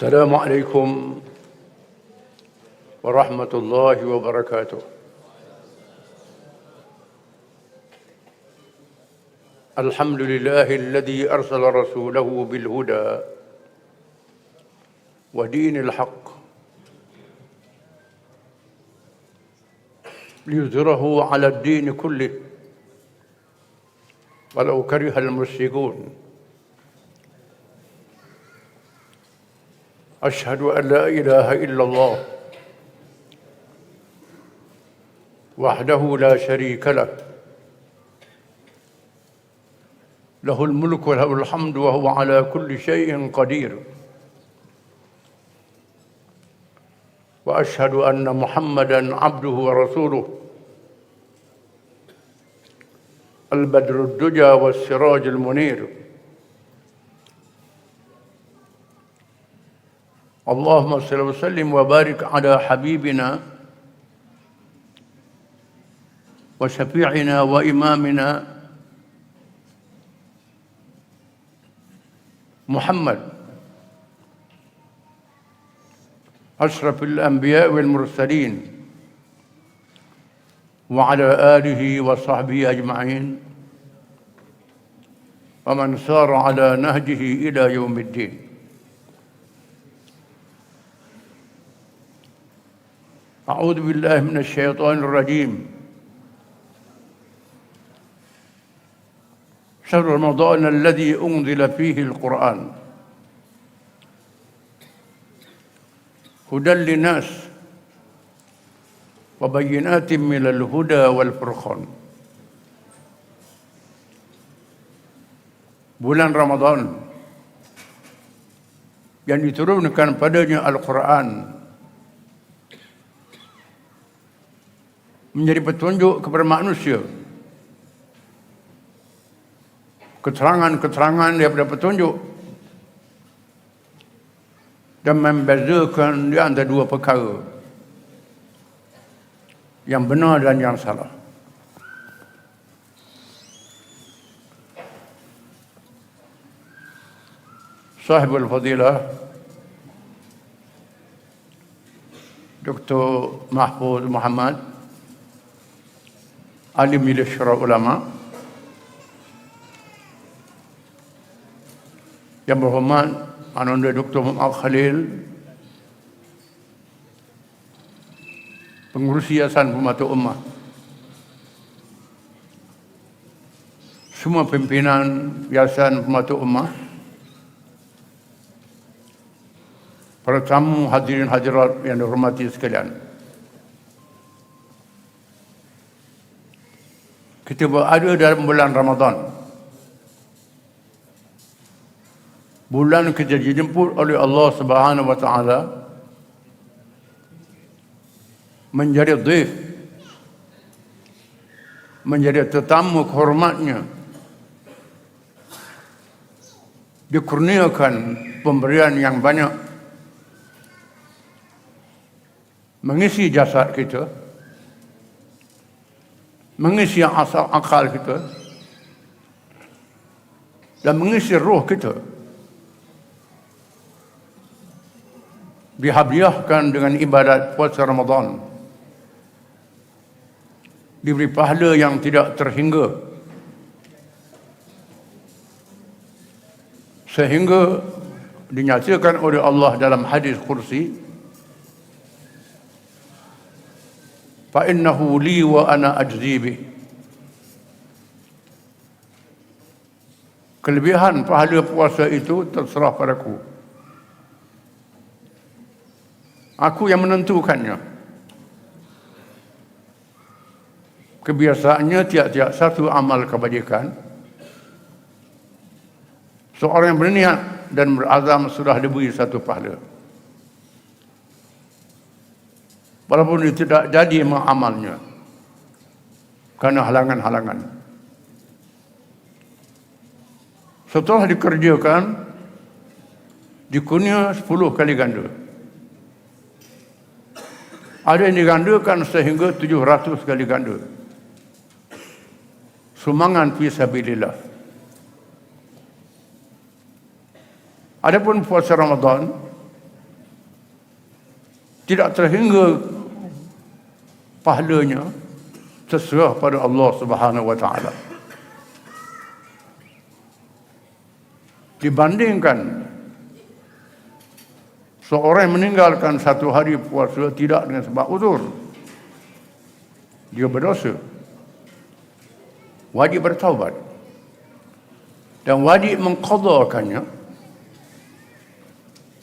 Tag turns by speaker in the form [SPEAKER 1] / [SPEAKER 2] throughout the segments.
[SPEAKER 1] السلام عليكم ورحمة الله وبركاته. الحمد لله الذي أرسل رسوله بالهدى ودين الحق ليظهره على الدين كله ولو كره المشركون. أشهد أن لا إله إلا الله وحده لا شريك له، له الملك وله الحمد وهو على كل شيء قدير. وأشهد أن محمدًا عبده ورسوله البدر الدجى والسراج المنير. اللهم صل وسلم وبارك على حبيبنا وشفيعنا وإمامنا محمد أشرف الأنبياء والمرسلين وعلى آله وصحبه أجمعين ومن سار على نهجه إلى يوم الدين. أعوذ بالله من الشيطان الرجيم. شهر رمضان الذي أنزل فيه القرآن هدى للناس وبينات من الهدى والفرقان. Bulan Ramadan yang diturunkan padanya Al-Quran menjadi petunjuk kepada manusia, keterangan-keterangan daripada petunjuk, dan membezakan di antara dua perkara, yang benar dan yang salah. Sahibul Fadilah Dr. Mahfuz Muhammad, Alim Majlis Syura Ulama, yang berhormat Ananda Dr. Muhammad Khalil, Pengurusi Yayasan Permata Ummah, semua pimpinan Yayasan Permata Ummah, para tamu hadirin hadirat yang dihormati sekalian. Kita berada dalam bulan Ramadan, bulan kita dijemput oleh Allah Subhanahu wa taala menjadi dhaif, menjadi tetamu kehormatnya, dikurniakan pemberian yang banyak, mengisi jasad kita, mengisi akal kita, dan mengisi roh kita, dihadiahkan dengan ibadat puasa Ramadan, diberi pahala yang tidak terhingga, sehingga dinyatakan oleh Allah dalam hadis kursi, fa innahu li wa ana ajzi bih. Kelebihan pahala puasa itu terserah padaku, aku yang menentukannya. Kebiasaannya tiap-tiap satu amal kebajikan, seorang yang berniat dan berazam sudah diberi satu pahala, walaupun dia tidak jadi mengamalnya kerana halangan-halangan. Setelah dikerjakan, dikurnia 10 kali ganda. Ada yang digandakan sehingga 700 kali ganda. Sumbangan fi sabilillah. Adapun puasa Ramadan tidak terhingga pahalanya, terserah pada Allah Subhanahu wa taala. Dibandingkan seorang yang meninggalkan satu hari puasa tidak dengan sebab uzur, dia berdosa, wajib bertaubat dan wajib mengqadhakannya,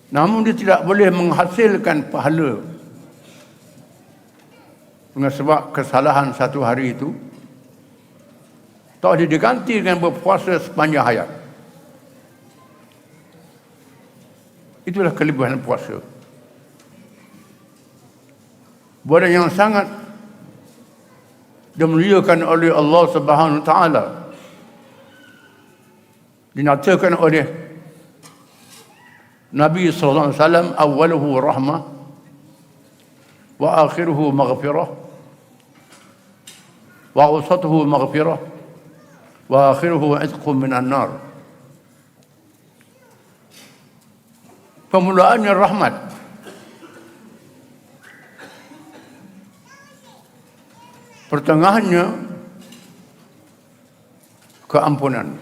[SPEAKER 1] namun dia tidak boleh menghasilkan pahala dengan sebab kesalahan satu hari itu. Tak boleh diganti dengan berpuasa sepanjang hayat. Itulah kelebihan puasa. Buat yang sangat dimuliakan oleh Allah Subhanahu wa taala, dinyatakan oleh Nabi sallallahu alaihi wasallam, awwaluhu rahmah wa akhiruhu maghfirah wa awsatuhu maghfirah wa akhiruhu itqun minan nar. Permulaannya rahmat, pertengahannya keampunan,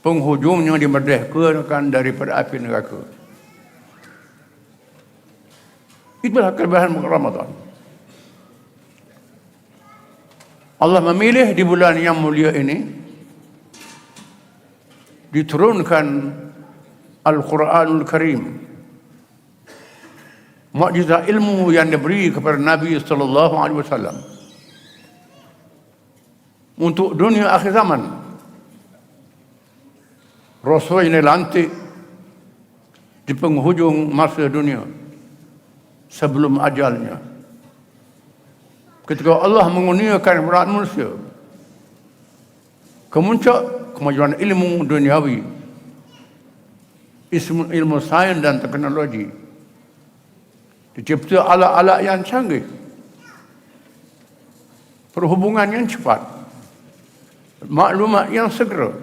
[SPEAKER 1] penghujungnya dimerdekakan daripada api neraka. Itulah kelebihan Ramadan. Allah memilih di bulan yang mulia ini diturunkan Al-Quranul Karim, mukjizat ilmu yang diberi kepada Nabi sallallahu alaihi wasallam untuk dunia akhir zaman. Rasul ini lantik di penghujung masa dunia sebelum ajalnya, ketika Allah mengurniakan rakyat manusia kemuncak kemajuan ilmu duniawi, ilmu sains dan teknologi. Dicipta alat-alat yang canggih, perhubungan yang cepat, maklumat yang segera,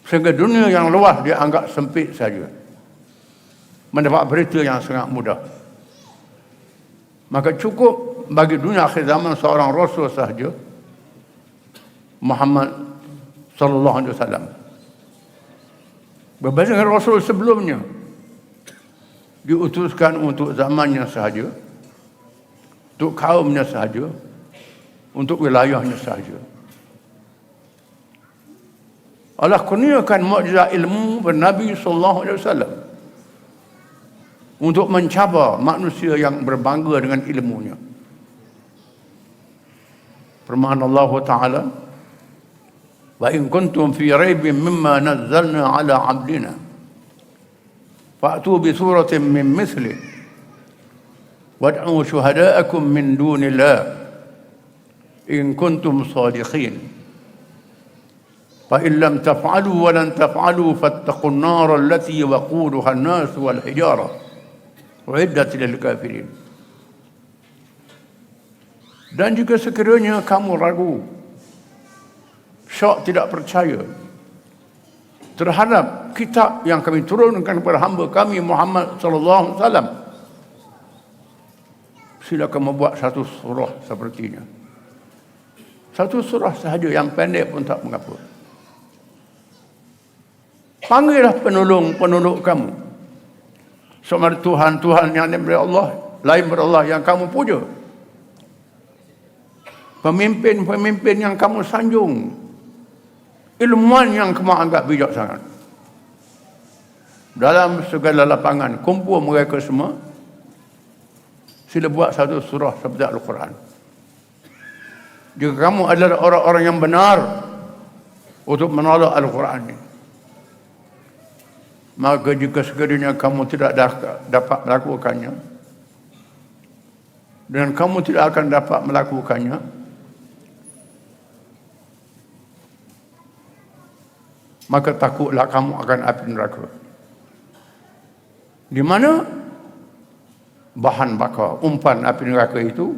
[SPEAKER 1] sehingga dunia yang luas dianggap sempit saja, mendapat berita yang sangat mudah. Maka cukup bagi dunia akhir zaman seorang Rasul sahaja, Muhammad sallallahu alaihi wasallam. Berbeza dengan Rasul sebelumnya, diutuskan untuk zamannya sahaja, untuk kaumnya sahaja, untuk wilayahnya sahaja. Allah kurniakan mukjizat ilmu kepada Nabi sallallahu alaihi wasallam untuk mencabar manusia yang berbangga dengan ilmunya. Firman Allah Ta'ala, wa in kuntum fi raibin mimma nazzalna ala 'abdina fa'tu bi suratin min mithli wad'u shuhada'akum min dunillah in kuntum sadiqin fa in lam taf'alu wa lan taf'alu fattaqun nar allati waquduha an-nas wal hijara uiddat lil kafirin. Dan jika sekiranya kamu ragu, syak tidak percaya terhadap kitab yang kami turunkan kepada hamba kami Muhammad sallallahu alaihi wasallam, silakan membuat satu surah sepertinya. Satu surah sahaja yang pendek pun tak mengapa. Panggillah penolong-penolong kamu, sama ada Tuhan-Tuhan yang daripada Allah, lain daripada Allah yang kamu puja, pemimpin-pemimpin yang kamu sanjung, ilmuwan yang kamu anggap bijak sangat. Dalam segala lapangan, kumpul mereka semua, sila buat satu surah seperti Al-Quran. Jika kamu adalah orang-orang yang benar untuk menolak Al-Quran ini, maka jika sekiranya kamu tidak dapat melakukannya, dan kamu tidak akan dapat melakukannya, maka takutlah kamu akan api neraka, di mana bahan bakar umpan api neraka itu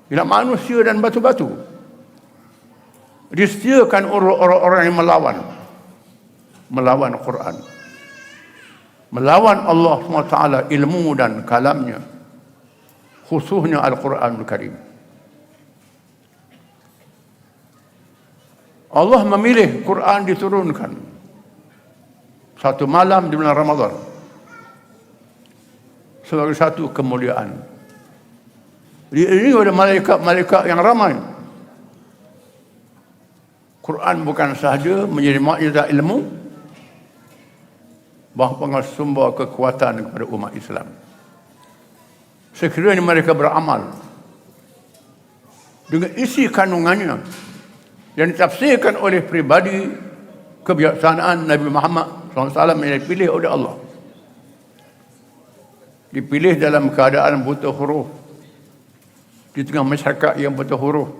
[SPEAKER 1] ialah manusia dan batu-batu. Disediakan orang-orang yang melawan Quran. melawan Allah SWT, ilmu dan kalamnya, khususnya Al-Quranul Karim. Allah memilih Quran diturunkan satu malam di bulan Ramadan sebagai satu kemuliaan. Diiringi oleh malaikat-malaikat yang ramai. Quran bukan sahaja menjadi mukjizat ilmu, bahkan sumber kekuatan kepada umat Islam. Sekiranya mereka beramal dengan isi kandungannya yang ditafsirkan oleh pribadi kebijaksanaan Nabi Muhammad SAW yang dipilih oleh Allah, dipilih dalam keadaan buta huruf di tengah masyarakat yang buta huruf,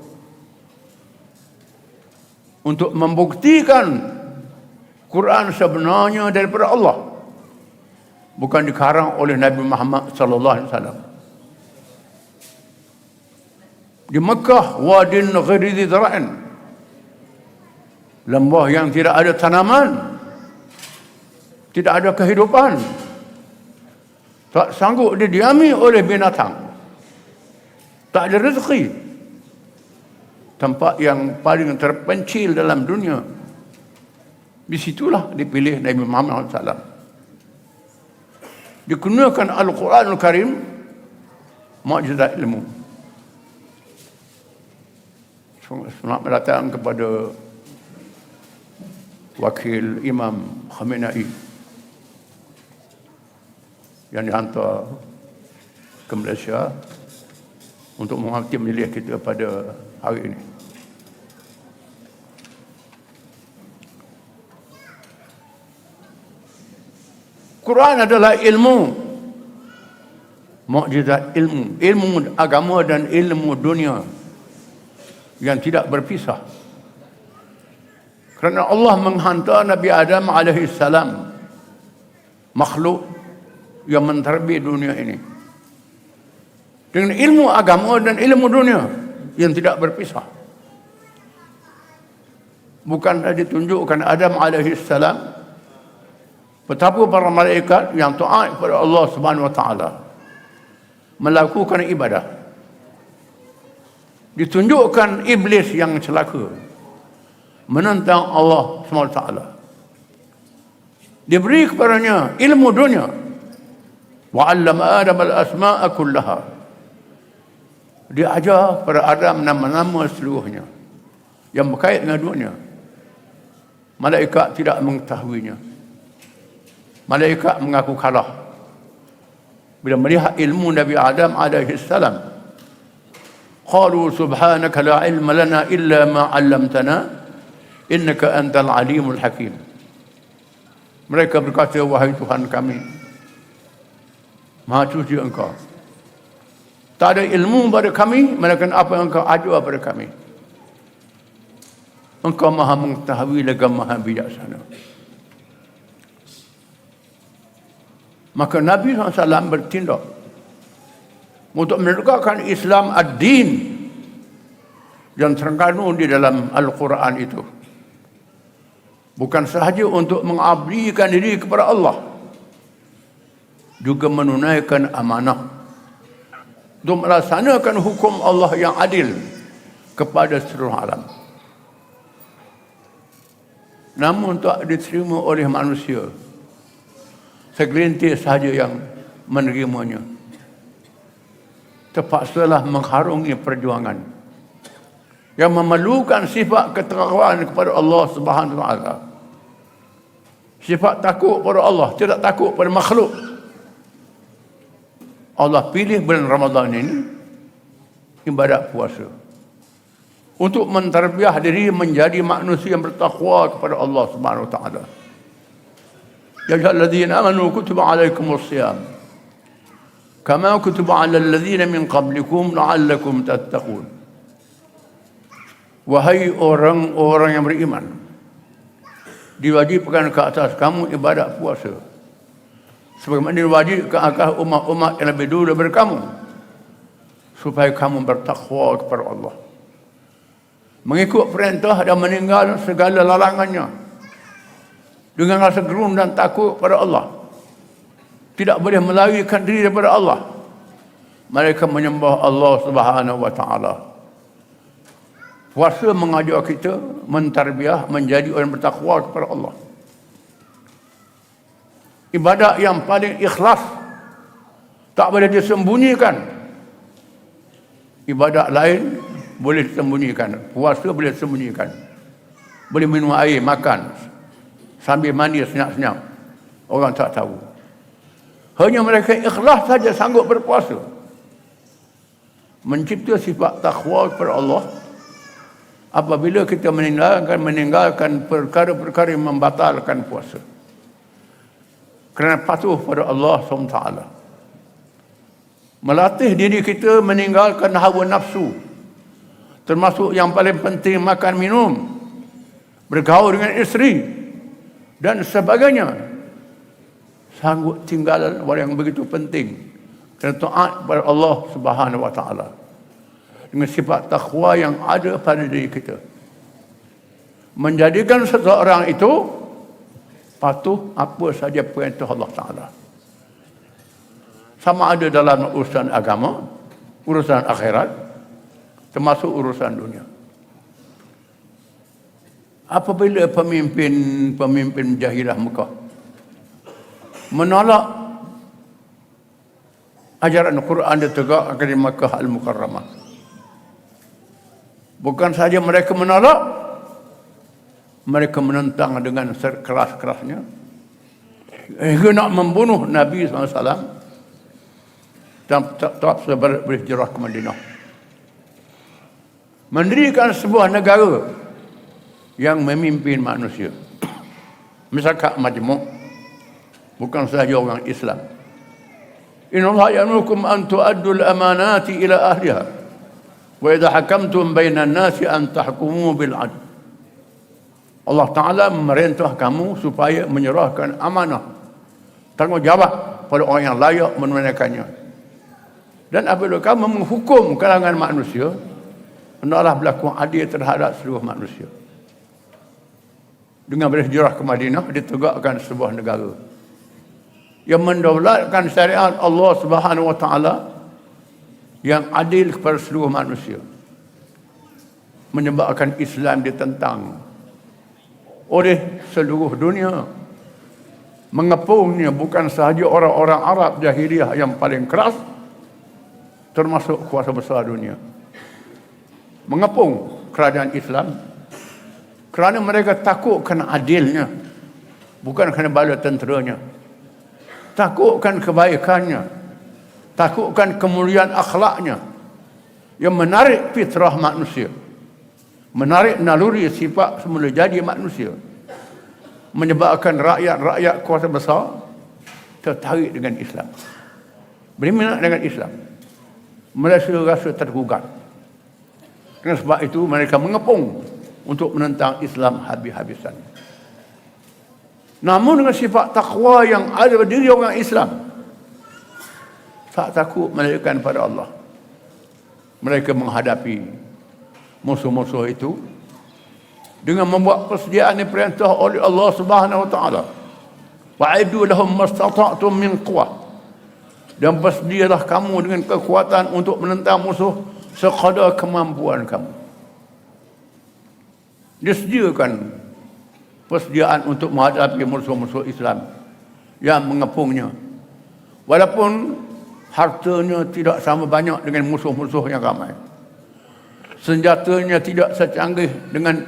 [SPEAKER 1] untuk membuktikan Quran sebenarnya daripada Allah, bukan dikarang oleh Nabi Muhammad sallallahu alaihi wasallam. Di Mekah, wadin ghairi dzi zara'in, lembah yang tidak ada tanaman, tidak ada kehidupan, tak sanggup didiami oleh binatang, tak ada rezeki. Tempat yang paling terpencil dalam dunia, di situlah dipilih Nabi Muhammad SAW. Digunakan Al-Quranul Karim, mukjizat ilmu. Selamat datang kepada Wakil Imam Khamenei yang dihantar ke Malaysia untuk menghakimi majlis kita pada hari ini. Quran adalah ilmu, mukjizat ilmu, ilmu agama dan ilmu dunia yang tidak berpisah. Kerana Allah menghantar Nabi Adam AS, makhluk yang mentadbir dunia ini, dengan ilmu agama dan ilmu dunia yang tidak berpisah. Bukan ditunjukkan Adam AS betapa para malaikat yang taat kepada Allah Subhanahu Wa Taala melakukan ibadah. Ditunjukkan iblis yang celaka menentang Allah Subhanahu Wa Taala. Diberi kepadanya ilmu dunia. Wa 'allama Adam al-asma'a kullaha. Dia ajar kepada Adam nama-nama seluruhnya yang berkait dengan dunia. Malaikat tidak mengetahuinya. Malaikat mengaku kalah bila melihat ilmu Nabi Adam AS. Qalu subhanaka la ilma lana illa ma 'allamtana innaka antal alimul hakim. Mereka berkata, wahai Tuhan kami, Maha suci Engkau, tak ada ilmu pada kami melainkan apa yang Engkau ajar pada kami. Engkau Maha mengetahui lagi Maha bijaksana. Maka Nabi SAW bertindak untuk menegakkan Islam ad-din yang terkandung di dalam Al-Quran itu. Bukan sahaja untuk mengabdikan diri kepada Allah, juga menunaikan amanah untuk melaksanakan hukum Allah yang adil kepada seluruh alam. Namun tak diterima oleh manusia, segelintir sahaja yang menerimanya. Terpaksalah mengharungi perjuangan yang memerlukan sifat ketakwaan kepada Allah Subhanahu Wa Taala. Sifat takut pada Allah, tidak takut pada makhluk. Allah pilih bulan Ramadan ini ibadat puasa untuk mentarbiah diri menjadi manusia yang bertakwa kepada Allah Subhanahu Wa Taala. Ya ayyuhalladzina amanu kutiba alaikumus shiyam kama kutiba alal ladzina min qablikum la'allakum tattaqun. Wahai orang-orang yang beriman, diwajibkan ke atas kamu ibadat puasa sebagaimana diwajibkan atas umat-umat yang lebih dulu daripada kamu, supaya kamu bertakwa kepada Allah, mengikut perintah dan meninggal segala larangannya dengan rasa gerun dan takut pada Allah. tidak boleh melarikan diri daripada Allah. Mereka menyembah Allah Subhanahu wa taala. Puasa mengajar kita mentarbiah menjadi orang bertakwa kepada Allah. Ibadat yang paling ikhlas tak boleh disembunyikan. Ibadat lain boleh disembunyikan, puasa boleh disembunyikan. Boleh minum air, makan sambil mandi senyap-senyap, orang tak tahu. Hanya mereka ikhlas saja sanggup berpuasa. Mencipta sifat takwa kepada Allah apabila kita meninggalkan perkara-perkara yang membatalkan puasa. Kerana patuh pada Allah SWT. Melatih diri kita meninggalkan hawa nafsu. Termasuk yang paling penting makan minum, bergaul dengan isteri dan sebagainya. Sanggup tinggal yang begitu penting. Kerana taat kepada Allah Subhanahu wa taala. Dengan sifat takwa yang ada pada diri kita. Menjadikan seseorang itu patuh apa saja perintah Allah Ta'ala. Sama ada dalam urusan agama, urusan akhirat, termasuk urusan dunia. Apabila pemimpin jahilah Mekah menolak ajaran Al-Quran ditegakkan di Makkah Al-Mukarramah, bukan saja mereka menolak, mereka menentang dengan keras-kerasnya hingga nak membunuh Nabi SAW dan tak berhijrah ke Madinah. Mendirikan sebuah negara yang memimpin manusia. Misalkan majmuk, bukan sahaja orang Islam. Inna Allah ya'murukum an tu'addul amanati ila ahliha wa idha hakamtum bainan nasi an tahkumu bil 'adl. Allah Ta'ala memerintah kamu supaya menyerahkan amanah, tanggungjawab pada orang yang layak menunaikannya. Dan apabila kamu menghukum kalangan manusia, hendaklah berlaku adil terhadap seluruh manusia. Dengan berhijrah ke Madinah, ditegakkan sebuah negara yang mendaulatkan syariat Allah Subhanahu wa taala yang adil kepada seluruh manusia. Menyebabkan Islam ditentang oleh seluruh dunia. Mengepungnya bukan sahaja orang-orang Arab jahiliah yang paling keras, termasuk kuasa besar dunia. Mengepung kerajaan Islam kerana mereka takutkan adilnya, bukan kerana bala tenteranya. Takutkan kebaikannya, takutkan kemuliaan akhlaknya yang menarik fitrah manusia, menarik naluri sifat semula jadi manusia, menyebabkan rakyat-rakyat kuasa besar tertarik dengan Islam, berminat dengan Islam. Mereka rasa tergugat. Dengan sebab itu mereka mengepung untuk menentang Islam habis-habisan. Namun dengan sifat takwa yang ada pada diri orang Islam, tak takut melainkan pada Allah, mereka menghadapi musuh-musuh itu dengan membuat persediaan yang perintah oleh Allah Subhanahu wa taala. Wa'iddu lahum mastata'tum min quwwah, dan bersedialah kamu dengan kekuatan untuk menentang musuh sekadar kemampuan kamu. Disediakan persediaan untuk menghadapi musuh-musuh Islam yang mengepungnya, walaupun hartanya tidak sama banyak dengan musuh-musuh yang ramai, senjatanya tidak secanggih dengan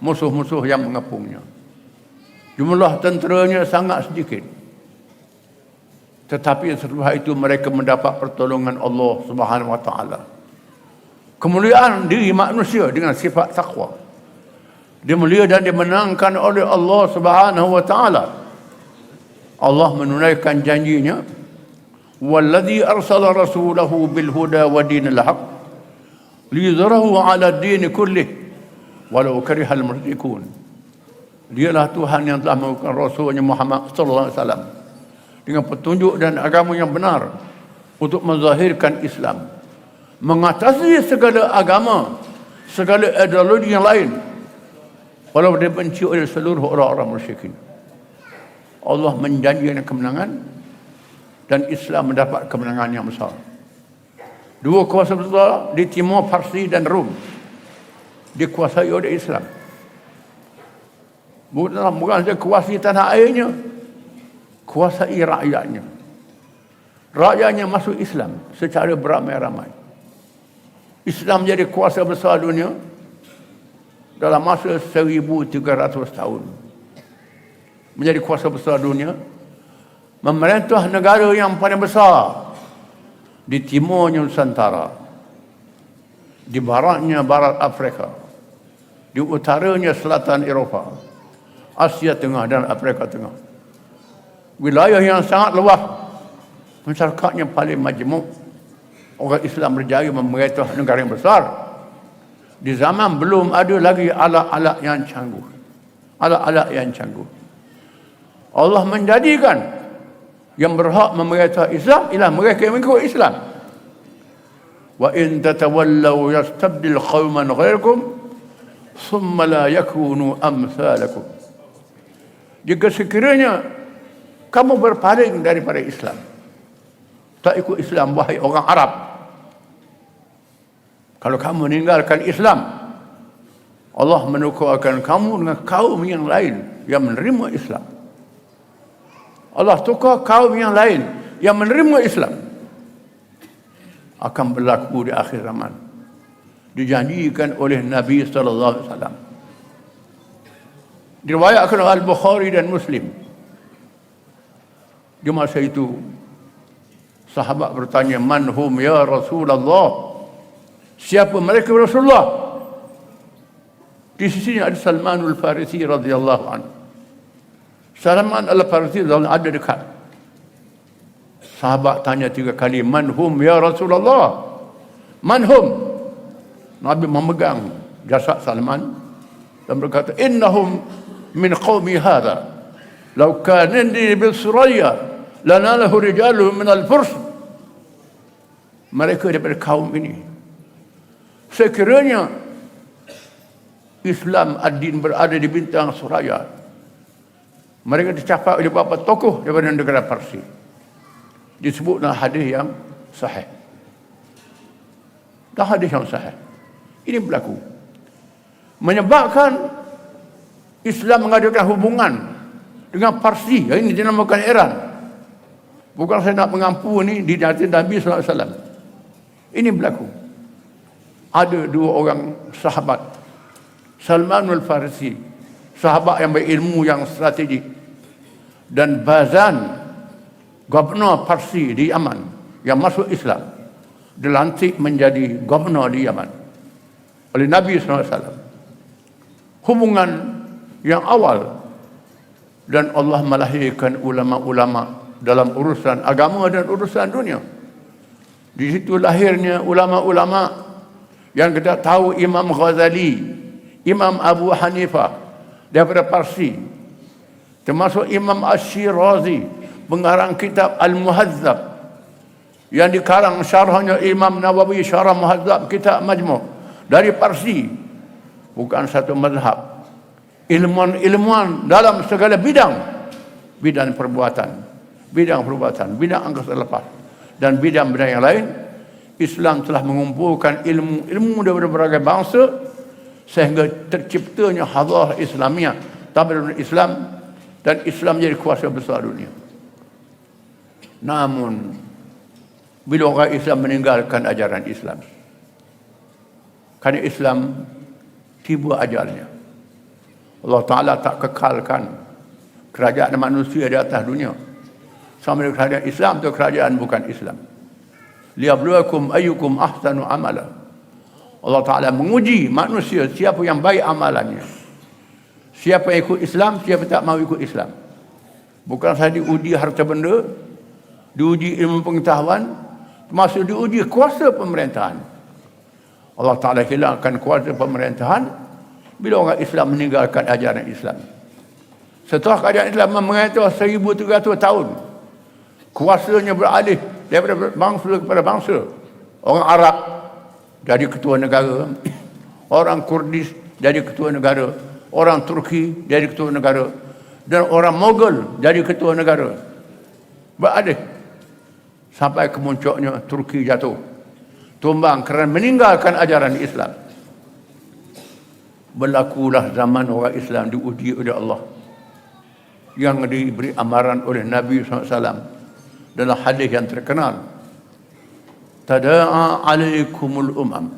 [SPEAKER 1] musuh-musuh yang mengepungnya, jumlah tenteranya sangat sedikit, tetapi setelah itu mereka mendapat pertolongan Allah Subhanahu wa taala. Kemuliaan diri manusia dengan sifat takwa, dia mulia dan dimenangkan oleh Allah Subhanahu wa taala. Allah menunaikan janjinya, "Wallazi arsala rasulahu bil huda wa dinil haq liyudhhirahu 'ala ad-din kullih walau karihal musyrikun." Dialah Tuhan yang telah mengutus Rasulnya Muhammad sallallahu alaihi wasallam dengan petunjuk dan agama yang benar untuk menzahirkan Islam, mengatasi segala agama, segala ideologi yang lain, walau dibenci oleh seluruh orang-orang musyrikin. Allah menjanjikan kemenangan dan Islam mendapat kemenangan yang besar. Dua kuasa besar di Timur Parsi dan Rom dikuasai oleh Islam. Bukan saja kuasai tanah airnya, kuasai rakyatnya. Rakyatnya masuk Islam secara beramai-ramai. Islam jadi kuasa besar dunia dalam masa 1300 tahun. Menjadi kuasa besar dunia, memerintah negara yang paling besar di timurnya Nusantara, di baratnya barat Afrika, di utaranya selatan Eropah, Asia Tengah dan Afrika Tengah. Wilayah yang sangat luas, masyarakatnya paling majmuk. Orang Islam berjaya memerintah negara yang besar. Di zaman belum ada lagi alat-alat yang canggih. Alat-alat yang canggih. Allah menjadikan yang berhak memerintah Islam ialah mereka yang mengikut Islam. Wa in tatawallaw yastabdil qauman ghairakum thumma la yakunu amsalakum. Jika sekiranya kamu berpaling daripada Islam, tak ikut Islam, wahai orang Arab, kalau kamu meninggalkan Islam, Allah menukarkan kamu dengan kaum yang lain yang menerima Islam. Allah tukar kaum yang lain yang menerima Islam. Akan berlaku di akhir zaman. Dijanjikan oleh Nabi SAW. Diriwayatkan oleh Al-Bukhari dan Muslim. Di masa itu, sahabat bertanya, "Man hum ya Rasulullah?" Siapa mereka Rasulullah? Di sisinya ada Salman Al-Farisi radhiyallahu anhu. Salman Al-Farisi ada dekat. Sahabat tanya 3 kali, "Man hum ya Rasulullah?" Man hum? Nabi memegang jasad Salman dan berkata, "Innahum min qaumi hadha. Law kana indi bil Suraya lanalahu rijaluhum min al-Furs." Mereka daripada kaum ini. Sekiranya Islam ad-din berada di bintang Suraya, mereka dicapai oleh beberapa tokoh daripada negara Parsi. Disebut dalam hadis yang sahih. Dalam hadis yang sahih. Ini berlaku. Menyebabkan Islam mengadakan hubungan dengan Parsi. Ini dinamakan Iran. Bukan saya nak mengampu ni di hati Nabi SAW. Ini berlaku. Ada 2 orang sahabat. Salman Al-Farisi, sahabat yang berilmu yang strategik, dan Bazan, gubernur Parsi di Yaman yang masuk Islam, dilantik menjadi gubernur di Yaman oleh Nabi SAW. Hubungan yang awal, dan Allah melahirkan ulama-ulama dalam urusan agama dan urusan dunia. Di situ lahirnya ulama-ulama yang kita tahu, Imam Ghazali, Imam Abu Hanifah daripada Parsi, termasuk Imam Ash-Shirazi, pengarang kitab Al-Muhadzab yang dikarang syarahnya Imam Nawawi, syarah Muhadzab kitab Majmu' dari Parsi. Bukan satu mazhab, ilmuwan dalam segala bidang perbuatan, bidang angkasa lepas dan bidang-bidang yang lain. Islam telah mengumpulkan ilmu daripada berbagai bangsa sehingga terciptanya hadarah Islamiyah, tamadun Islam, dan Islam jadi kuasa besar dunia. Namun bila orang Islam meninggalkan ajaran Islam, kerana Islam tiba ajalnya, Allah Ta'ala tak kekalkan kerajaan manusia di atas dunia. Sama dengan kerajaan Islam atau kerajaan bukan Islam. Liyabluwakum ayyukum ahsanu amala. Allah Ta'ala menguji manusia siapa yang baik amalannya. Siapa yang ikut Islam, siapa tak mau ikut Islam. Bukan sahaja diuji harta benda, diuji ilmu pengetahuan, termasuk diuji kuasa pemerintahan. Allah Ta'ala hilangkan kuasa pemerintahan bila orang Islam meninggalkan ajaran Islam. Setelah kerajaan Islam memerintah 1300 tahun, kuasanya beralih daripada bangsa kepada bangsa. Orang Arab jadi ketua negara, orang Kurdis jadi ketua negara, orang Turki jadi ketua negara, dan orang Mughal jadi ketua negara. Beralih. sampai kemuncaknya Turki jatuh, tumbang kerana meninggalkan ajaran Islam. Berlakulah zaman orang Islam diuji oleh Allah, yang diberi amaran oleh Nabi SAW dalam hadis yang terkenal, tada'a alaikumul umam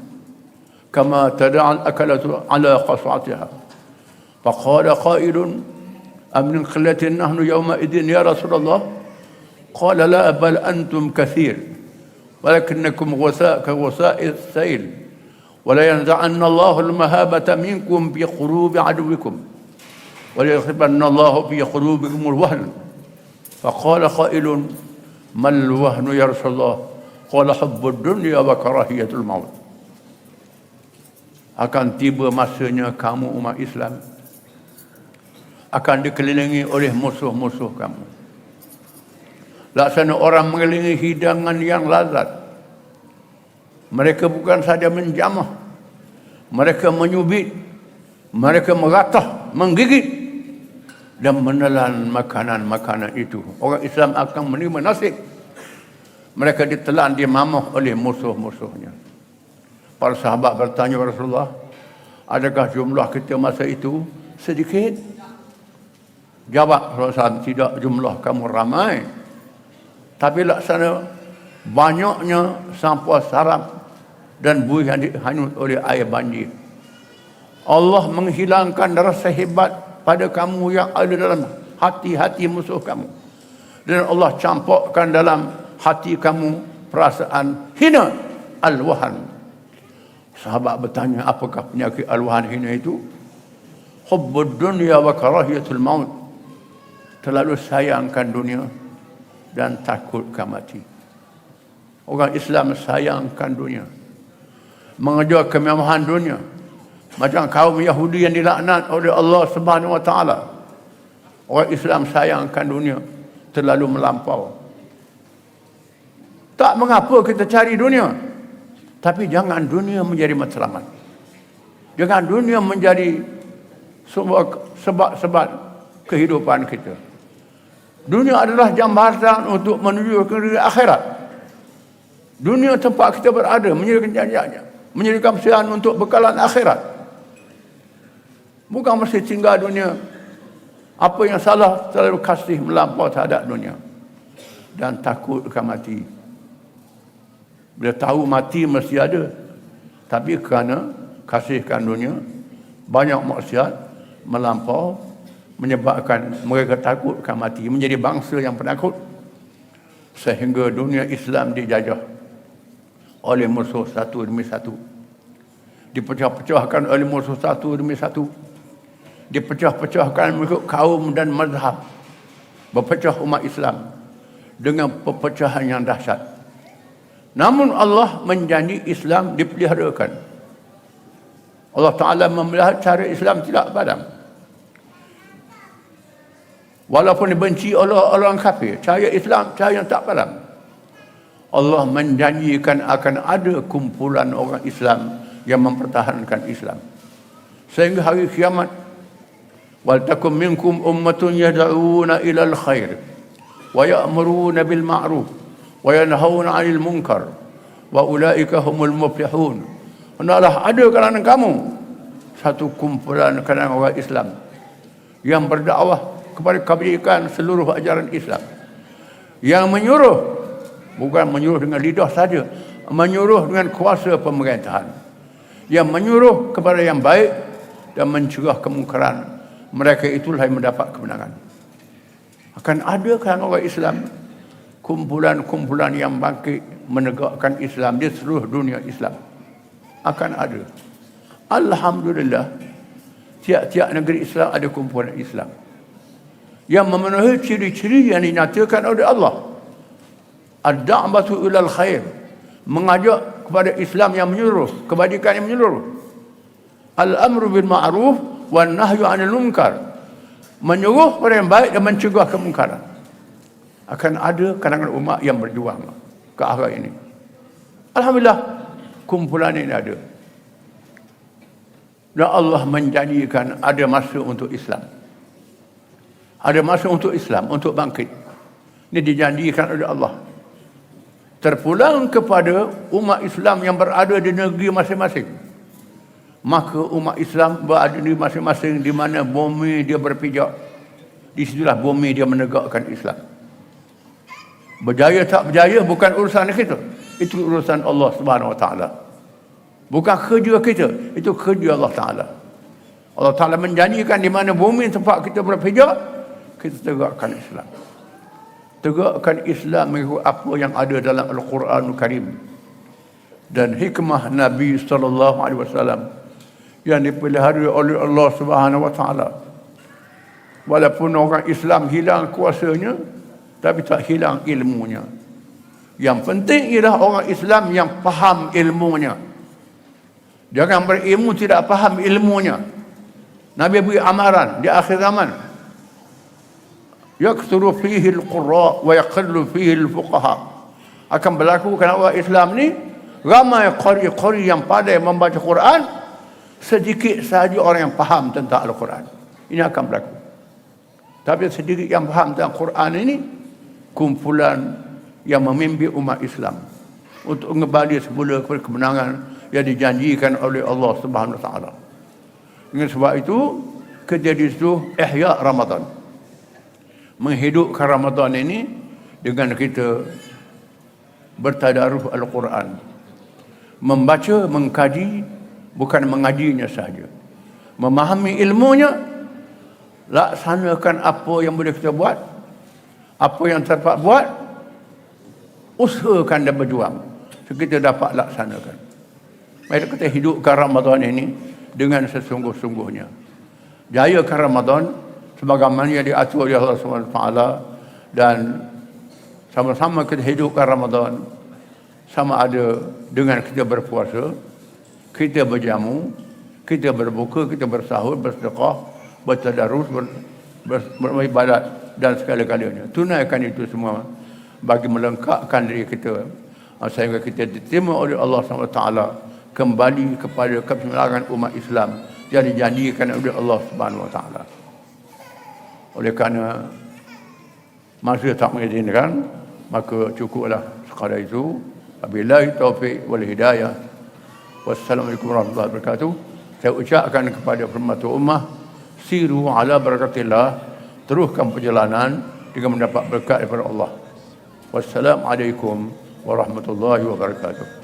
[SPEAKER 1] kama tada'a al-akalatu ala qas'atiha faqala qailun am min qillatin nahnu yawma idin ya Rasulullah qala la bal antum kathir walakinnakum ghusa ka ghusa'is sayl wala yanza'anna Allahu al-mahabata minkum bi qulubi aduwikum wala yakhribanna Allahu bi qulubikum al-wahn faqala qailun mal wahnu ya Rasulullah qala hubbud dunya wa karahiyatul maut. Akan tiba masanya kamu umat Islam akan dikelilingi oleh musuh-musuh kamu. Laksana orang mengelilingi hidangan yang lazat. Mereka bukan saja menjamah, mereka menyubit, mereka meratah, menggigit dan menelan makanan-makanan itu. Orang Islam akan menerima nasib. Mereka ditelan, dimamah oleh musuh-musuhnya. Para sahabat bertanya kepada Rasulullah, adakah jumlah kita masa itu sedikit? Jawab Rasulullah, tidak, jumlah kamu ramai. Tapi laksana banyaknya sampah sarap dan buih yang dihanyut oleh air banjir. Allah menghilangkan rasa hebat pada kamu yang ada dalam hati-hati musuh kamu. Dan Allah campakkan dalam hati kamu perasaan hina, al-wahan. Sahabat bertanya, apakah penyakit al-wahan hina itu? Hubbud dunya wa karahiyatul maut. Terlalu sayangkan dunia dan takutkan mati. Orang Islam sayangkan dunia, mengejar kemewahan dunia, macam kaum Yahudi yang dilaknat oleh Allah Subhanahu wa taala. Orang Islam sayangkan dunia terlalu melampau. Tak mengapa kita cari dunia, tapi jangan dunia menjadi matlamat. Jangan dunia menjadi sebab-sebab kehidupan kita. Dunia adalah jambatan untuk menuju ke akhirat. Dunia tempat kita berada menyediakan persediaan untuk bekalan akhirat. Bukan mesti tinggal dunia. Apa yang salah terlalu kasih melampau terhadap dunia dan takutkan mati. Bila tahu mati mesti ada, tapi kerana kasihkan dunia, banyak maksiat melampau menyebabkan mereka takutkan mati, menjadi bangsa yang penakut, sehingga dunia Islam dijajah oleh musuh satu demi satu, dipecah-pecahkan oleh musuh satu demi satu, dipecah-pecahkan mengikut kaum dan mazhab, berpecah umat Islam dengan perpecahan yang dahsyat. Namun Allah menjanji Islam dipeliharakan. Allah Ta'ala memelihara cara Islam tidak padam. Walaupun dibenci oleh orang kafir, cara Islam cara yang tak padam. Allah menjanjikan akan ada kumpulan orang Islam yang mempertahankan Islam sehingga hari kiamat. Wal takum minkum ummatun yad'una ilal khair wa ya'muruna bil ma'ruf wa yanhauna 'anil munkar wa ulaika humul muflihun. Hendaklah ada kalangan kamu satu kumpulan kalangan orang Islam yang berdakwah kepada kebajikan seluruh ajaran Islam, yang menyuruh, bukan menyuruh dengan lidah saja, menyuruh dengan kuasa pemerintahan, yang menyuruh kepada yang baik dan mencegah kemungkaran. Mereka itulah yang mendapat kemenangan. Akan ada kalangan orang Islam, kumpulan-kumpulan yang bangkit menegakkan Islam di seluruh dunia Islam. Akan ada. Alhamdulillah, tiap-tiap negeri Islam ada kumpulan Islam yang memenuhi ciri-ciri yang dinyatakan oleh Allah. Ad-da'batu ilal khair, mengajak kepada Islam yang menyeluruh, kebajikan yang menyeluruh. Al-amru bil ma'ruf wan nahyu 'anil munkar, menyuruh pada yang baik dan mencegah kemungkaran. Akan ada kalangan umat yang berjuang ke arah ini. Alhamdulillah, kumpulan ini ada. Dan Allah menjanjikan ada masa untuk Islam. Ada masa untuk Islam, untuk bangkit. Ini dijanjikan oleh Allah. terpulang kepada umat Islam yang berada di negeri masing-masing. Maka umat Islam berada di masing-masing di mana bumi dia berpijak. Di situlah bumi dia menegakkan Islam. Berjaya tak berjaya bukan urusan kita. Itu urusan Allah Subhanahu Wa Taala. Bukan kerja kita, itu kerja Allah Taala. Allah Taala menjanjikan di mana bumi tempat kita berpijak, kita tegakkan Islam. Tegakkan Islam mengikut apa yang ada dalam Al-Quranul Karim dan hikmah Nabi sallallahu alaihi wasallam yang dipelihara oleh Allah Subhanahu Wa Taala. Walaupun orang Islam hilang kuasanya, tapi tak hilang ilmunya. Yang penting ialah orang Islam yang faham ilmunya. Jangan berilmu tidak faham ilmunya. Nabi beri amaran di akhir zaman. Yaksuru fihi al-qurra wa yaqallu fihi al-fuqaha. Akan berlaku kerana orang Islam ni ramai qari-qari yang pandai membaca Quran, sedikit sahaja orang yang faham tentang Al-Quran. Ini akan berlaku. Tapi sedikit yang faham tentang Quran ini, kumpulan yang memimpin umat Islam untuk kembali semula kepada kemenangan yang dijanjikan oleh Allah Subhanahu Wa Taala. Dengan sebab itu, kerja di situ ihya Ramadan. Menghidupkan Ramadan ini dengan kita bertadarus Al-Quran. Membaca, mengkaji, bukan mengajinya sahaja. Memahami ilmunya, laksanakan apa yang boleh kita buat, apa yang dapat buat, usahakan dan berjuang. So, kita dapat laksanakan. Mari kita hidupkan Ramadan ini dengan sesungguh-sungguhnya. Jayakan Ramadan sebagaimana yang diatur oleh Allah SWT, dan sama-sama kita hidupkan Ramadan sama ada dengan kita berpuasa, kita berjamu, kita berbuka, kita bersahur, bersedekah, bertadarus, beribadat dan segala-galanya. Tunaikan itu semua bagi melengkapkan diri kita sehingga kita diterima oleh Allah SWT kembali kepada kebenaran umat Islam yang dijanjikan oleh Allah Subhanahu Wa Taala. Oleh kerana masa tak mengizinkan, maka cukuplah sekadar itu. Wabillahi taufiq wal hidayah. Wassalamualaikum warahmatullahi wabarakatuh. Saya ucapkan kepada permata ummah, siru ala barakatillah, teruskan perjalanan dengan mendapat berkat daripada Allah. Wassalamualaikum warahmatullahi wabarakatuh.